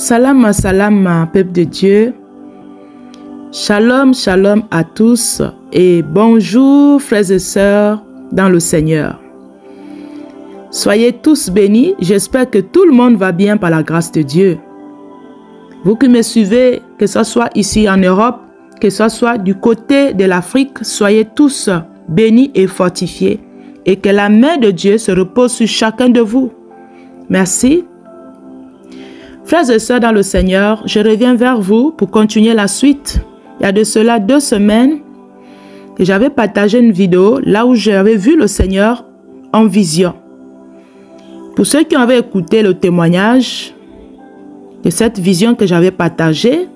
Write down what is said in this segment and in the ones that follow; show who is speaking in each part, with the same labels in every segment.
Speaker 1: Salam, salam, peuple de Dieu. Shalom, shalom à tous et bonjour frères et sœurs dans le Seigneur. Soyez tous bénis, j'espère que tout le monde va bien par la grâce de Dieu. Vous qui me suivez, que ce soit ici en Europe, que ce soit du côté de l'Afrique, soyez tous bénis et fortifiés et que la main de Dieu se repose sur chacun de vous. Merci. Frères et sœurs dans le Seigneur, je reviens vers vous pour continuer la suite. Il y a de cela 2 semaines que j'avais partagé une vidéo là où j'avais vu le Seigneur en vision. Pour ceux qui avaient écouté le témoignage de cette vision que j'avais partagée,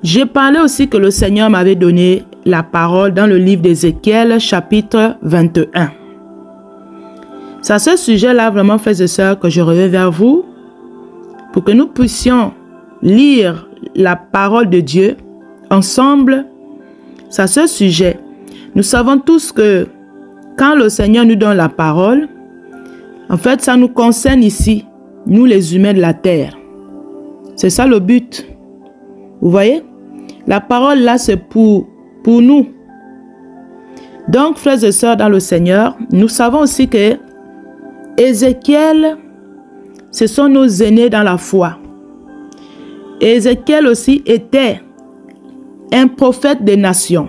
Speaker 1: j'ai parlé aussi que le Seigneur m'avait donné la parole dans le livre d'Ézéchiel, chapitre 21. C'est à ce sujet-là, vraiment, frères et sœurs, que je reviens vers vous pour que nous puissions lire la parole de Dieu ensemble. C'est à ce sujet. Nous savons tous que quand le Seigneur nous donne la parole, en fait, ça nous concerne ici, nous les humains de la terre. C'est ça le but. Vous voyez? La parole là, c'est pour nous. Donc, frères et sœurs dans le Seigneur, nous savons aussi que Ézéchiel, ce sont nos aînés dans la foi. Ézéchiel aussi était un prophète des nations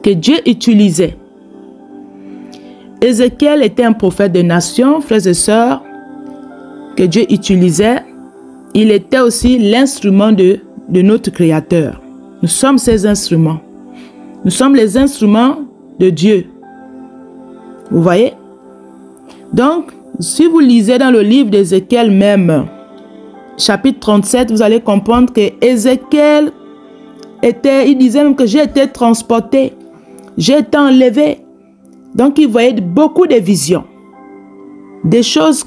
Speaker 1: que Dieu utilisait. Ézéchiel était un prophète des nations, frères et sœurs, que Dieu utilisait. Il était aussi l'instrument de notre Créateur. Nous sommes ses instruments. Nous sommes les instruments de Dieu. Vous voyez? Donc, si vous lisez dans le livre d'Ézéchiel même, chapitre 37, vous allez comprendre que Ézéchiel il disait même que j'ai été transporté, j'ai été enlevé. Donc, il voyait beaucoup de visions, des choses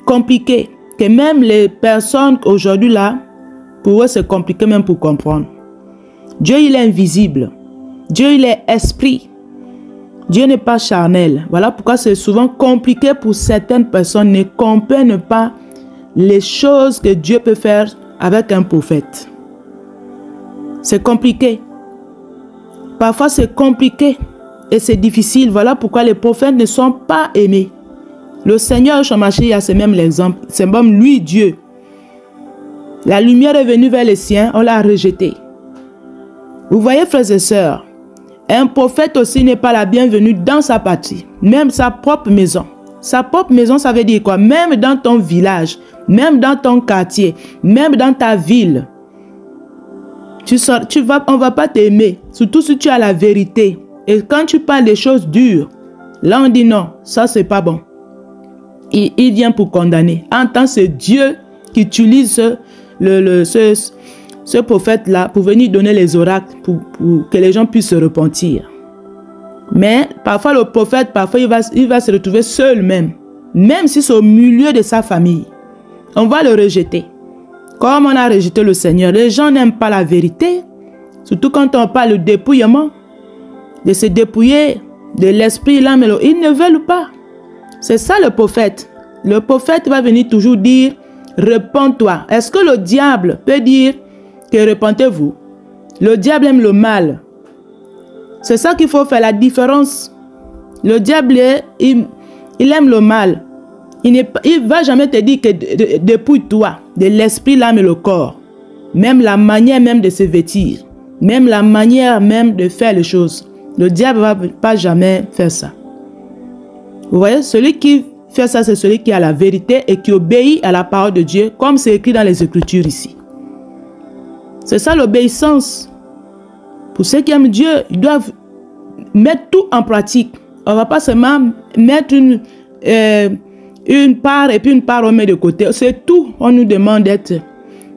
Speaker 1: compliquées, que même les personnes aujourd'hui là, pour eux c'est compliqué même pour comprendre. Dieu, il est invisible. Dieu, il est esprit. Dieu n'est pas charnel. Voilà pourquoi c'est souvent compliqué pour certaines personnes ne comprennent pas les choses que Dieu peut faire avec un prophète. C'est compliqué. Parfois c'est compliqué et c'est difficile. Voilà pourquoi les prophètes ne sont pas aimés. Le Seigneur Shamashi, c'est même l'exemple. C'est même lui, Dieu. La lumière est venue vers les siens, on l'a rejeté. Vous voyez, frères et sœurs, un prophète aussi n'est pas la bienvenue dans sa patrie, même sa propre maison. Sa propre maison, ça veut dire quoi? Même dans ton village, même dans ton quartier, même dans ta ville. On ne va pas t'aimer, surtout si tu as la vérité. Et quand tu parles des choses dures, là on dit non, ça c'est pas bon. Il vient pour condamner. En tant que c'est Dieu qui utilise ce prophète-là pour venir donner les oracles pour que les gens puissent se repentir. Mais parfois le prophète, parfois il va se retrouver seul même si c'est au milieu de sa famille. On va le rejeter. Comme on a rejeté le Seigneur, les gens n'aiment pas la vérité. Surtout quand on parle de dépouillement, de se dépouiller de l'esprit, l'âme et l'eau. Ils ne veulent pas. C'est ça le prophète. Le prophète va venir toujours dire, repens-toi. Est-ce que le diable peut dire que repentez-vous? Le diable aime le mal. C'est ça qu'il faut faire la différence. Le diable, il aime le mal. Il ne va jamais te dire que dépouille-toi de l'esprit, l'âme et le corps. Même la manière même de se vêtir. Même la manière même de faire les choses. Le diable ne va pas jamais faire ça. Vous voyez, celui qui fait ça, c'est celui qui a la vérité et qui obéit à la parole de Dieu, comme c'est écrit dans les Écritures ici. C'est ça l'obéissance. Pour ceux qui aiment Dieu, ils doivent mettre tout en pratique. On ne va pas seulement mettre une part et puis une part on met de côté. C'est tout. On nous demande d'être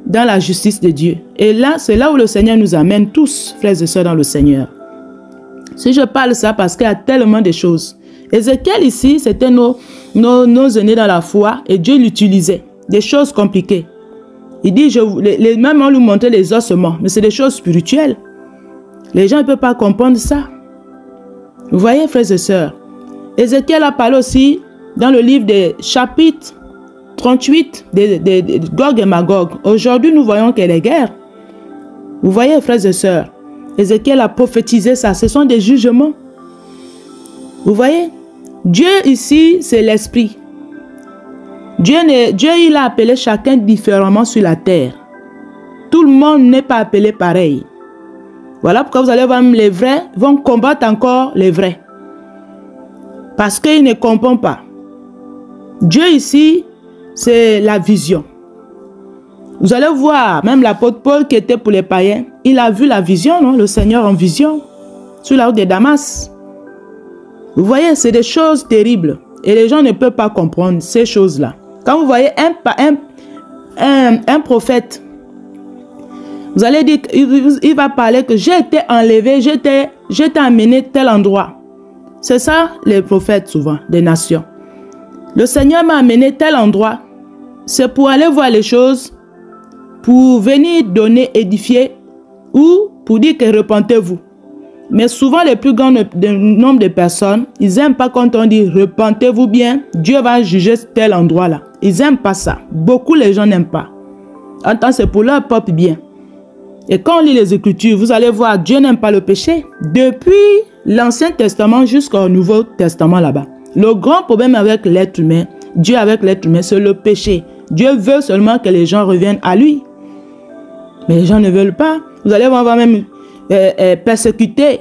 Speaker 1: dans la justice de Dieu. Et là, c'est là où le Seigneur nous amène tous, frères et sœurs dans le Seigneur. Si je parle ça parce qu'il y a tellement de choses. Ézéchiel ici, c'était nos aînés dans la foi et Dieu l'utilisait. Des choses compliquées. Il dit, même on lui montrait les ossements, mais c'est des choses spirituelles. Les gens ne peuvent pas comprendre ça. Vous voyez, frères et sœurs. Ézéchiel a parlé aussi dans le livre des chapitres 38 de Gog et Magog. Aujourd'hui, nous voyons qu'il y a des guerres. Vous voyez, frères et sœurs, Ézéchiel a prophétisé ça. Ce sont des jugements. Vous voyez, Dieu ici, c'est l'esprit. Dieu, il a appelé chacun différemment sur la terre. Tout le monde n'est pas appelé pareil. Voilà pourquoi vous allez voir, les vrais vont combattre encore les vrais. Parce qu'ils ne comprennent pas. Dieu ici, c'est la vision. Vous allez voir, même l'apôtre Paul qui était pour les païens, il a vu la vision, non? Le Seigneur en vision, sur la route de Damas. Vous voyez, c'est des choses terribles. Et les gens ne peuvent pas comprendre ces choses-là. Quand vous voyez un prophète, vous allez dire, il va parler que j'ai été enlevé, j'ai été amené tel endroit. C'est ça les prophètes souvent, des nations. Le Seigneur m'a amené tel endroit. C'est pour aller voir les choses, pour venir donner, édifier, ou pour dire que repentez-vous. Mais souvent, les plus grands nombre de personnes, ils n'aiment pas quand on dit repentez-vous bien, Dieu va juger tel endroit-là. Ils n'aiment pas ça. Beaucoup les gens n'aiment pas. En tant que c'est pour leur peuple bien. Et quand on lit les Écritures, vous allez voir, Dieu n'aime pas le péché. Depuis l'Ancien Testament jusqu'au Nouveau Testament là-bas. Le grand problème avec l'être humain, Dieu avec l'être humain, c'est le péché. Dieu veut seulement que les gens reviennent à lui. Mais les gens ne veulent pas. Vous allez voir même persécuter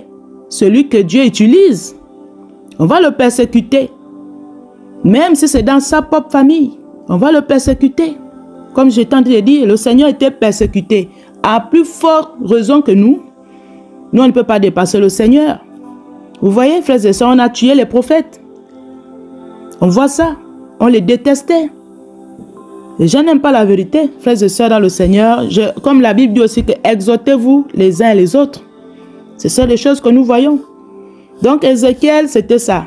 Speaker 1: celui que Dieu utilise. On va le persécuter. Même si c'est dans sa propre famille, on va le persécuter. Comme j'ai tenté de dire, le Seigneur était persécuté. À plus forte raison que nous, on ne peut pas dépasser le Seigneur. Vous voyez, frères et sœurs, on a tué les prophètes. On voit ça. On les détestait. Les gens n'aiment pas la vérité, frères et sœurs dans le Seigneur. Comme la Bible dit aussi que exhortez-vous les uns et les autres. C'est ça les choses que nous voyons. Donc Ézéchiel, c'était ça.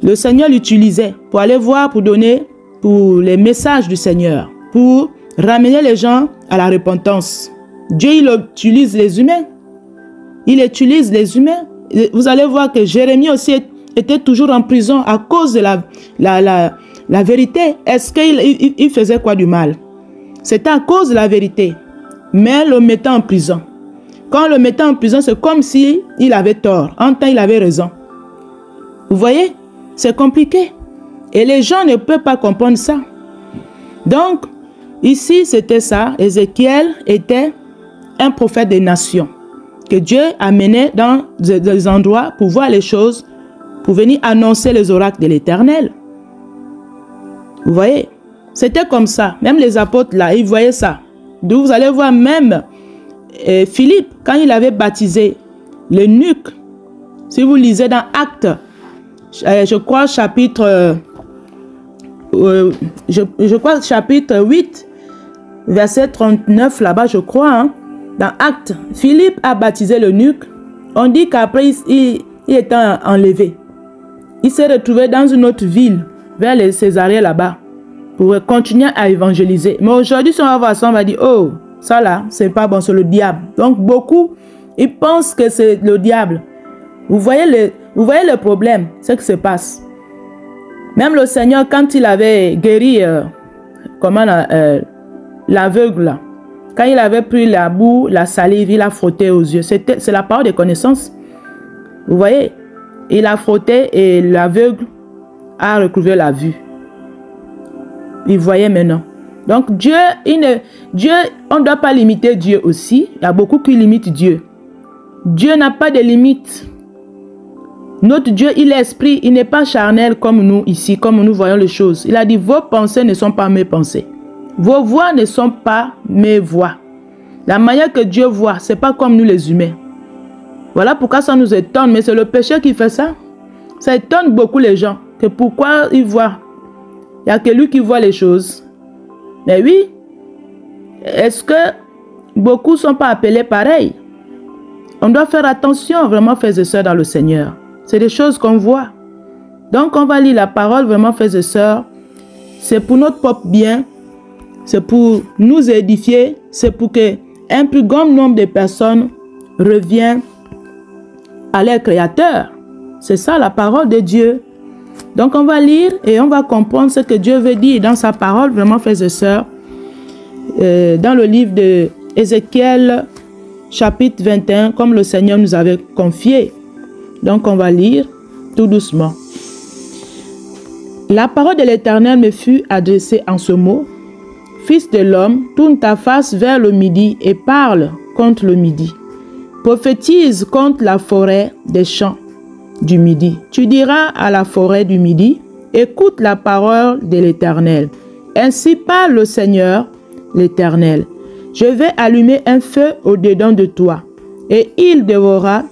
Speaker 1: Le Seigneur l'utilisait pour aller voir, pour donner pour les messages du Seigneur, pour ramener les gens à la repentance. Dieu, il utilise les humains. Il utilise les humains. Vous allez voir que Jérémie aussi était toujours en prison à cause de la vérité. Est-ce qu'il faisait quoi du mal? C'était à cause de la vérité. Mais le mettant en prison. Quand on le mettait en prison, c'est comme si il avait tort. En temps, il avait raison. Vous voyez? C'est compliqué. Et les gens ne peuvent pas comprendre ça. Donc, ici, c'était ça. Ézéchiel était un prophète des nations. Que Dieu amenait dans des endroits pour voir les choses, pour venir annoncer les oracles de l'Éternel. Vous voyez? C'était comme ça. Même les apôtres là, ils voyaient ça. Donc, vous allez voir même Philippe, quand il avait baptisé l'eunuque, si vous lisez dans Actes, je crois chapitre chapitre 8, verset 39 là-bas, je crois, hein, dans Actes, Philippe a baptisé l'eunuque. On dit qu'après, il était enlevé. Il s'est retrouvé dans une autre ville, vers les Césarées là-bas, pour continuer à évangéliser. Mais aujourd'hui, si on va voir ça, on va dire, oh, ça là, c'est pas bon, c'est le diable. Donc beaucoup, ils pensent que c'est le diable. Vous voyez le problème, ce qui se passe. Même le Seigneur, quand il avait guéri, l'aveugle là, quand il avait pris la boue, la salive, il a frotté aux yeux. C'est la parole de connaissance. Vous voyez, il a frotté et l'aveugle a retrouvé la vue. Il voyait maintenant. Donc Dieu, on ne doit pas limiter Dieu aussi. Il y a beaucoup qui limitent Dieu. Dieu n'a pas de limite. Notre Dieu, il est esprit, il n'est pas charnel comme nous ici, comme nous voyons les choses. Il a dit, vos pensées ne sont pas mes pensées. Vos voix ne sont pas mes voix. La manière que Dieu voit, ce n'est pas comme nous les humains. Voilà pourquoi ça nous étonne, mais c'est le péché qui fait ça. Ça étonne beaucoup les gens, que pourquoi ils voient. Il n'y a que lui qui voit les choses. Mais oui, est-ce que beaucoup ne sont pas appelés pareil? On doit faire attention, vraiment, frères et sœurs, dans le Seigneur. C'est des choses qu'on voit. Donc, on va lire la parole, vraiment, frères et sœurs. C'est pour notre propre bien. C'est pour nous édifier. C'est pour qu'un plus grand nombre de personnes reviennent à leur Créateur. C'est ça, la parole de Dieu. Donc on va lire et on va comprendre ce que Dieu veut dire dans sa parole, vraiment frères et sœurs, dans le livre de Ézéchiel, chapitre 21, comme le Seigneur nous avait confié. Donc on va lire tout doucement. La parole de l'Éternel me fut adressée en ce mot. Fils de l'homme, tourne ta face vers le midi et parle contre le midi. Prophétise contre la forêt des champs du midi. Tu diras à la forêt du midi, écoute la parole de l'Éternel. Ainsi parle le Seigneur, l'Éternel. Je vais allumer un feu au-dedans de toi, et il dévorera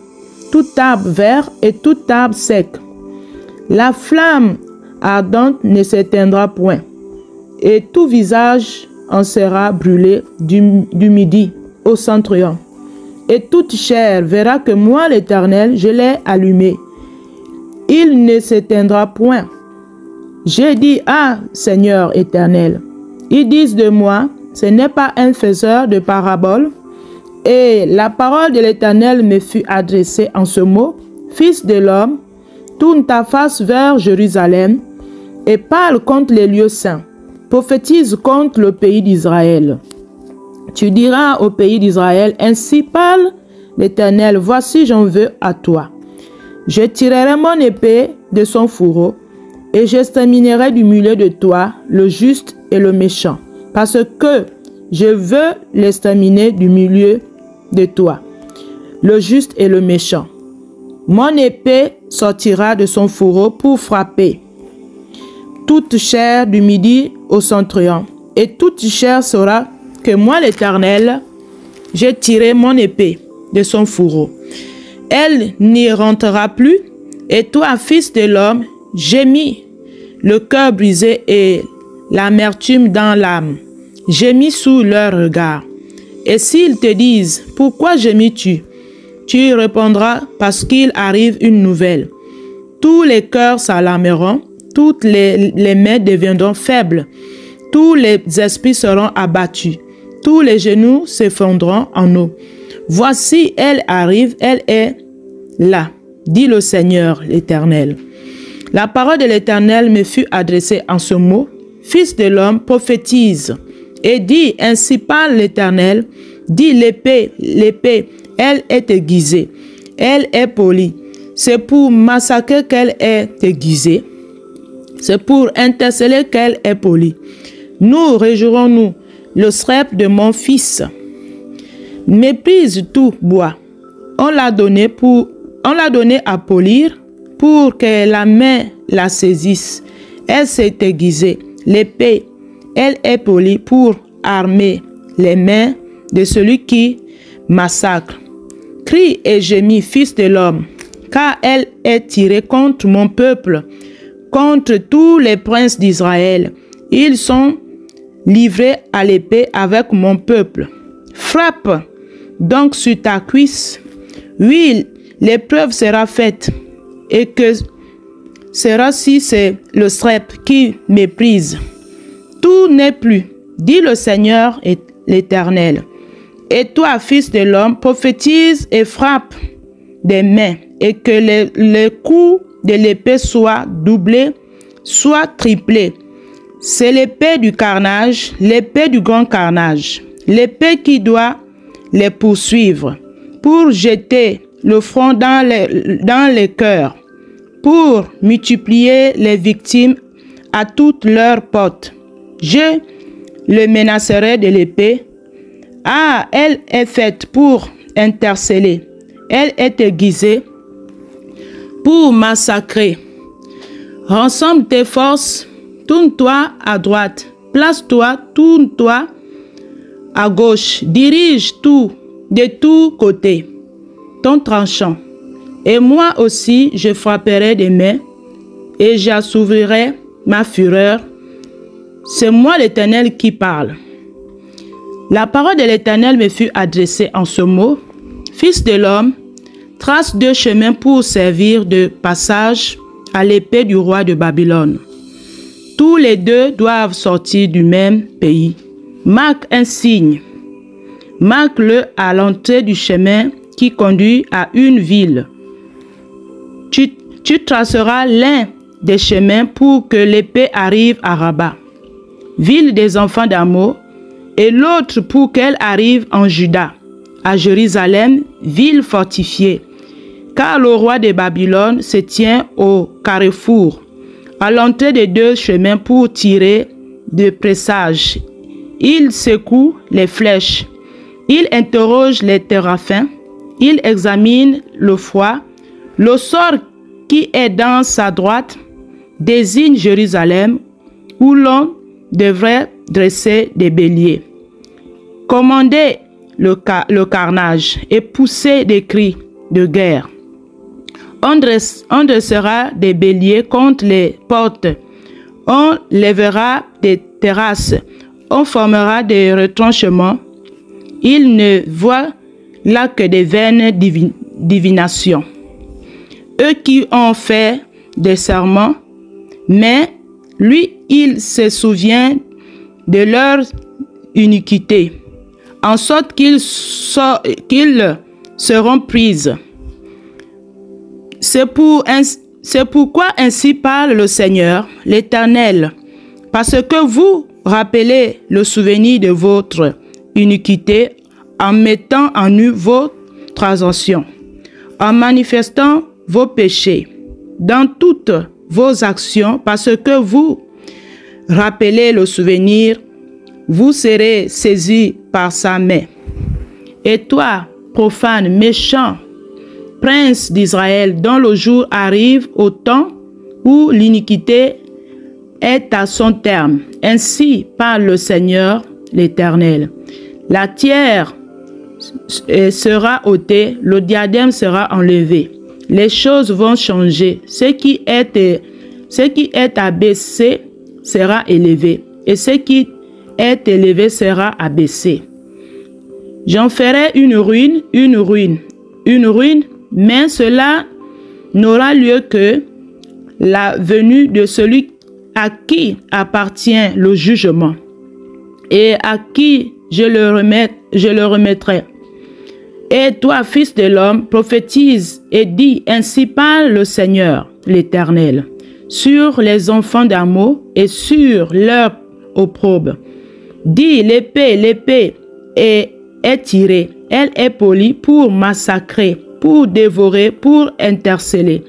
Speaker 1: tout arbre vert et tout arbre sec. La flamme ardente ne s'éteindra point, et tout visage en sera brûlé du midi au septentrion. Et toute chair verra que moi, l'Éternel, je l'ai allumé. Il ne s'éteindra point. J'ai dit, ah, Seigneur éternel, ils disent de moi, ce n'est pas un faiseur de paraboles. Et la parole de l'Éternel me fut adressée en ce mot. Fils de l'homme, tourne ta face vers Jérusalem et parle contre les lieux saints. Prophétise contre le pays d'Israël. Tu diras au pays d'Israël, ainsi parle l'Éternel, voici j'en veux à toi. Je tirerai mon épée de son fourreau et j'exterminerai du milieu de toi le juste et le méchant, parce que je veux l'exterminer du milieu de toi, le juste et le méchant. Mon épée sortira de son fourreau pour frapper toute chair du midi au septentrion, et toute chair saura que moi l'Éternel, j'ai tiré mon épée de son fourreau. Elle n'y rentrera plus, et toi, fils de l'homme, j'ai mis le cœur brisé et l'amertume dans l'âme. J'ai mis sous leur regard. Et s'ils te disent, pourquoi gémis-tu? Tu répondras, parce qu'il arrive une nouvelle. Tous les cœurs s'alarmeront, toutes les mains deviendront faibles, tous les esprits seront abattus, tous les genoux s'effondreront en eau. Voici, elle arrive, elle est là, dit le Seigneur l'Éternel. La parole de l'Éternel me fut adressée en ce mot. Fils de l'homme, prophétise et dis, ainsi parle l'Éternel, dis l'épée, elle est aiguisée, elle est polie. C'est pour massacrer qu'elle est aiguisée, c'est pour interceller qu'elle est polie. Nous réjouirons-nous le sceptre de mon fils. Méprise tout bois. On l'a donné à polir pour que la main la saisisse. Elle s'est aiguisée. L'épée, elle est polie pour armer les mains de celui qui massacre. Crie et gémis, fils de l'homme, car elle est tirée contre mon peuple, contre tous les princes d'Israël. Ils sont livrés à l'épée avec mon peuple. Frappe donc sur ta cuisse. Oui, l'épreuve sera faite, et que sera si c'est le sceptre qui méprise. Tout n'est plus, dit le Seigneur et l'Éternel. Et toi, fils de l'homme, prophétise et frappe des mains, et que le coup de l'épée soit doublé, soit triplé. C'est l'épée du carnage, l'épée du grand carnage, l'épée qui doit les poursuivre, pour jeter le front dans les cœurs, pour multiplier les victimes à toutes leurs portes. Je le menacerai de l'épée. Ah, elle est faite pour interceller, elle est aiguisée pour massacrer. Rassemble tes forces, tourne-toi à droite, place-toi, tourne-toi à gauche, dirige tout de tous côtés ton tranchant. Et moi aussi, je frapperai des mains et j'assouvrirai ma fureur. C'est moi l'Éternel qui parle. La parole de l'Éternel me fut adressée en ce mot. Fils de l'homme, trace 2 chemins pour servir de passage à l'épée du roi de Babylone. Tous les 2 doivent sortir du même pays. Marque un signe. Marque-le à l'entrée du chemin qui conduit à une ville. Tu traceras l'un des chemins pour que l'épée arrive à Rabat, ville des enfants d'Amo, et l'autre pour qu'elle arrive en Juda, à Jérusalem, ville fortifiée. Car le roi de Babylone se tient au carrefour, à l'entrée des deux chemins pour tirer de présages. Il secoue les flèches, il interroge les téraphins, il examine le foie. Le sort qui est dans sa droite désigne Jérusalem, où l'on devrait dresser des béliers, commander le carnage et pousser des cris de guerre. On dressera des béliers contre les portes, on lèvera des terrasses, on formera des retranchements. Il ne voit là que des vaines divinations. Eux qui ont fait des serments, mais lui, il se souvient de leur iniquité, en sorte qu'ils seront prises. C'est pourquoi ainsi parle le Seigneur, l'Éternel, parce que vous rappelez le souvenir de votre iniquité en mettant en nu vos transgressions, en manifestant vos péchés dans toutes vos actions, parce que vous rappelez le souvenir, vous serez saisis par sa main. Et toi, profane, méchant, prince d'Israël, dont le jour arrive au temps où l'iniquité est à son terme. Ainsi parle le Seigneur, l'Éternel. La tiare sera ôtée, le diadème sera enlevé. Les choses vont changer. Ce qui est abaissé sera élevé, et ce qui est élevé sera abaissé. J'en ferai une ruine, mais cela n'aura lieu que la venue de celui à qui appartient le jugement et à qui je le remettrai. Et toi, fils de l'homme, prophétise et dis, ainsi parle le Seigneur, l'Éternel, sur les enfants d'Amo et sur leur opprobre. Dis, l'épée est tirée, elle est polie pour massacrer, pour dévorer, pour interceller.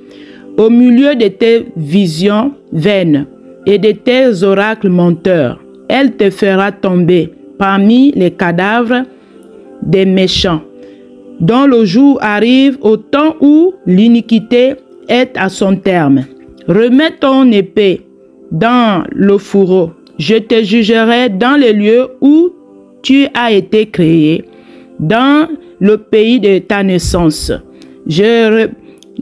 Speaker 1: Au milieu de tes visions vaines et de tes oracles menteurs, elle te fera tomber parmi les cadavres des méchants, dont le jour arrive au temps où l'iniquité est à son terme. Remets ton épée dans le fourreau. Je te jugerai dans les lieux où tu as été créé, dans le pays de ta naissance. Je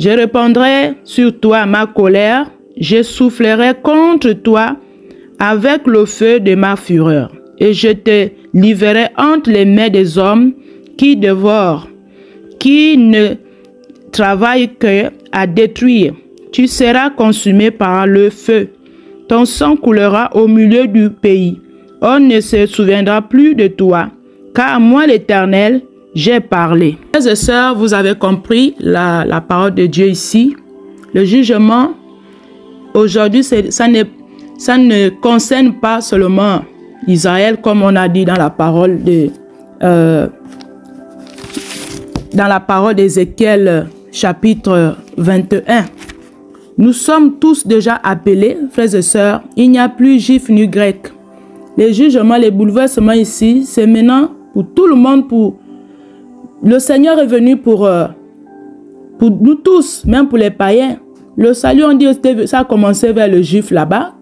Speaker 1: répandrai sur toi ma colère, je soufflerai contre toi avec le feu de ma fureur, et je te livrerai entre les mains des hommes qui dévorent, qui ne travaillent que à détruire. Tu seras consumé par le feu. Ton sang coulera au milieu du pays. On ne se souviendra plus de toi, car moi l'Éternel, j'ai parlé. Frères et sœurs, vous avez compris la parole de Dieu ici. Le jugement, aujourd'hui, ça ne concerne pas seulement Israël, comme on a dit dans la parole d'Ézéchiel, chapitre 21. Nous sommes tous déjà appelés, frères et sœurs. Il n'y a plus juifs ni grecs. Les jugements, les bouleversements ici, c'est maintenant pour tout le monde. Le Seigneur est venu pour nous tous, même pour les païens. Le salut, on dit, ça a commencé vers le juif là-bas.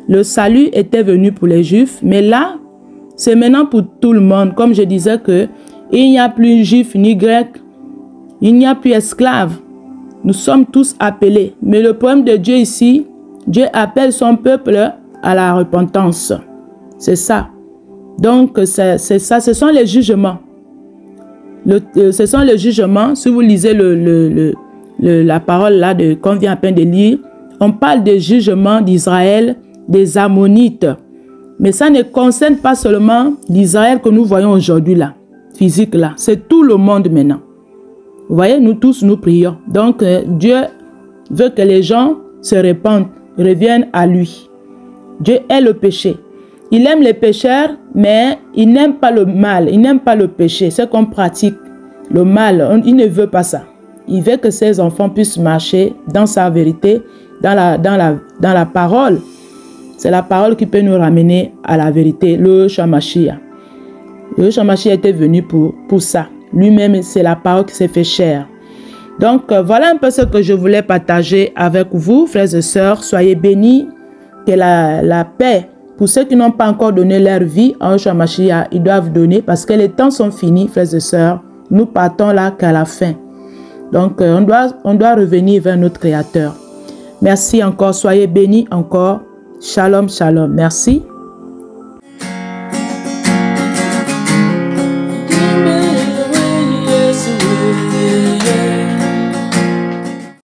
Speaker 1: Le salut était venu pour les juifs, mais là, c'est maintenant pour tout le monde. Comme je disais que il n'y a plus juif ni grec, il n'y a plus esclaves. Nous sommes tous appelés. Mais le problème de Dieu ici, Dieu appelle son peuple à la repentance. C'est ça. Donc, c'est ça. Ce sont les jugements. Ce sont les jugements. Si vous lisez la parole là qu'on vient à peine de lire, on parle des jugements d'Israël, des Ammonites. Mais ça ne concerne pas seulement l'Israël que nous voyons aujourd'hui là, physique là. C'est tout le monde maintenant. Vous voyez, nous tous, nous prions. Donc, Dieu veut que les gens se répandent. reviennent à lui. Dieu est le péché. Il aime les pécheurs, mais il n'aime pas le mal. Il n'aime pas le péché. C'est qu'on pratique le mal. Il ne veut pas ça. Il veut que ses enfants puissent marcher dans sa vérité, dans la parole. C'est la parole qui peut nous ramener à la vérité. Le Shamashi. Le Shamashi était venu pour ça. Lui-même, c'est la parole qui s'est fait chair. Donc, voilà un peu ce que je voulais partager avec vous, frères et sœurs. Soyez bénis. Que la paix, pour ceux qui n'ont pas encore donné leur vie en Shamashi, ils doivent donner parce que les temps sont finis, frères et sœurs. Nous partons là qu'à la fin. Donc, on doit revenir vers notre Créateur. Merci encore. Soyez bénis encore. Shalom, shalom. Merci.